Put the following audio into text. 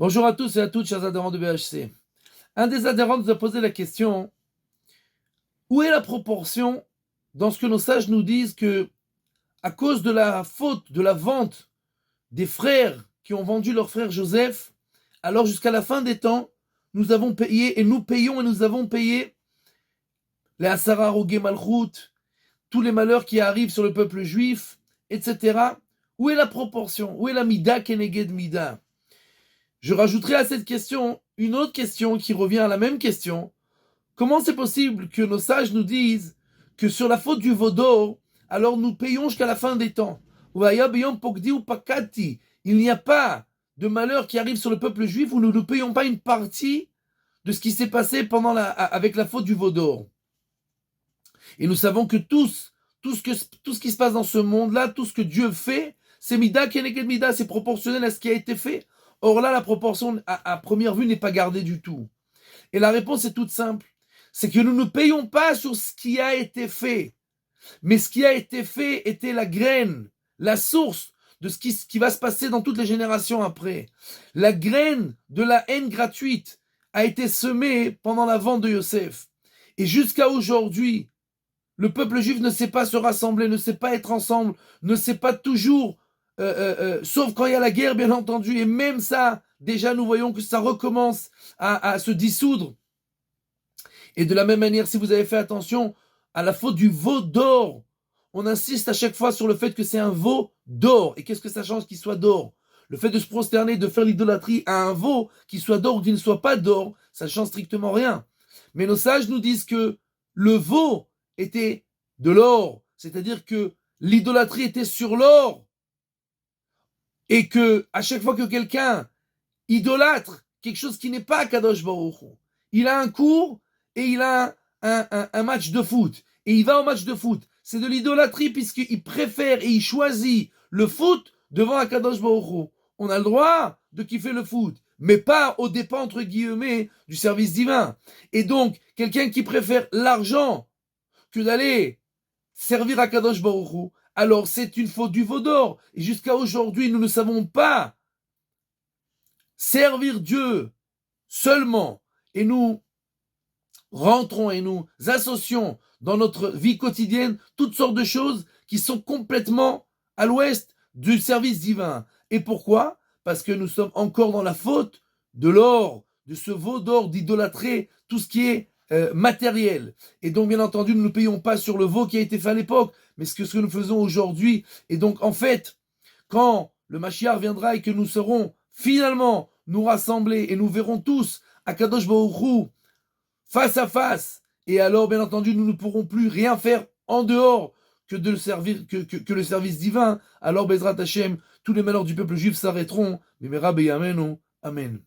Bonjour à tous et à toutes, chers adhérents de BHC. Un des adhérents nous a posé la question: où est la proportion dans ce que nos sages nous disent que, à cause de la faute de la vente des frères qui ont vendu leur frère Joseph, alors jusqu'à la fin des temps, nous avons payé et nous payons et nous avons payé les Asara Rogé Malchut, tous les malheurs qui arrivent sur le peuple juif, etc. Où est la proportion? Où est la Mida Keneged Mida? Je rajouterai à cette question une autre question qui revient à la même question. Comment c'est possible que nos sages nous disent que sur la faute du veau d'or, alors nous payons jusqu'à la fin des temps? Il n'y a pas de malheur qui arrive sur le peuple juif où nous ne payons pas une partie de ce qui s'est passé avec la faute du veau d'or. Et nous savons que tout ce qui se passe dans ce monde-là, tout ce que Dieu fait, c'est mida keneged mida, c'est proportionnel à ce qui a été fait. Or là, la proportion à première vue n'est pas gardée du tout. Et la réponse est toute simple. C'est que nous ne payons pas sur ce qui a été fait. Mais ce qui a été fait était la graine, la source de ce qui va se passer dans toutes les générations après. La graine de la haine gratuite a été semée pendant la vente de Yosef. Et jusqu'à aujourd'hui, le peuple juif ne sait pas se rassembler, ne sait pas être ensemble, ne sait pas toujours, sauf quand il y a la guerre, bien entendu. Et même ça, déjà, nous voyons que ça recommence à se dissoudre. Et de la même manière, si vous avez fait attention à la faute du veau d'or, on insiste à chaque fois sur le fait que c'est un veau d'or. Et qu'est-ce que ça change qu'il soit d'or? Le fait de se prosterner, de faire l'idolâtrie à un veau, qu'il soit d'or ou qu'il ne soit pas d'or, ça ne change strictement rien. Mais nos sages nous disent que le veau était de l'or, c'est-à-dire que l'idolâtrie était sur l'or. Et que à chaque fois que quelqu'un idolâtre quelque chose qui n'est pas Kadosh Baruch Hu, il a un cours et il a un match de foot. Et il va au match de foot. C'est de l'idolâtrie puisqu'il préfère et il choisit le foot devant un Kadosh Baruch Hu. On a le droit de kiffer le foot, mais pas aux dépens, entre guillemets, du service divin. Et donc, quelqu'un qui préfère l'argent que d'aller servir à Kadosh Baruch Hu, alors c'est une faute du veau d'or. Et jusqu'à aujourd'hui, nous ne savons pas servir Dieu seulement, et nous rentrons et nous associons dans notre vie quotidienne toutes sortes de choses qui sont complètement à l'ouest du service divin. Et pourquoi? Parce que nous sommes encore dans la faute de l'or, de ce veau d'or, d'idolâtrer tout ce qui est matériel. Et donc, bien entendu, nous ne payons pas sur le veau qui a été fait à l'époque, mais ce que nous faisons aujourd'hui. Et donc, en fait, quand le Mashiach viendra et que nous serons finalement nous rassembler et nous verrons tous Akadosh Baruch Hu face à face, et alors, bien entendu, nous ne pourrons plus rien faire en dehors que le service divin. Alors, Bezrat Hashem, tous les malheurs du peuple juif s'arrêteront. Amen.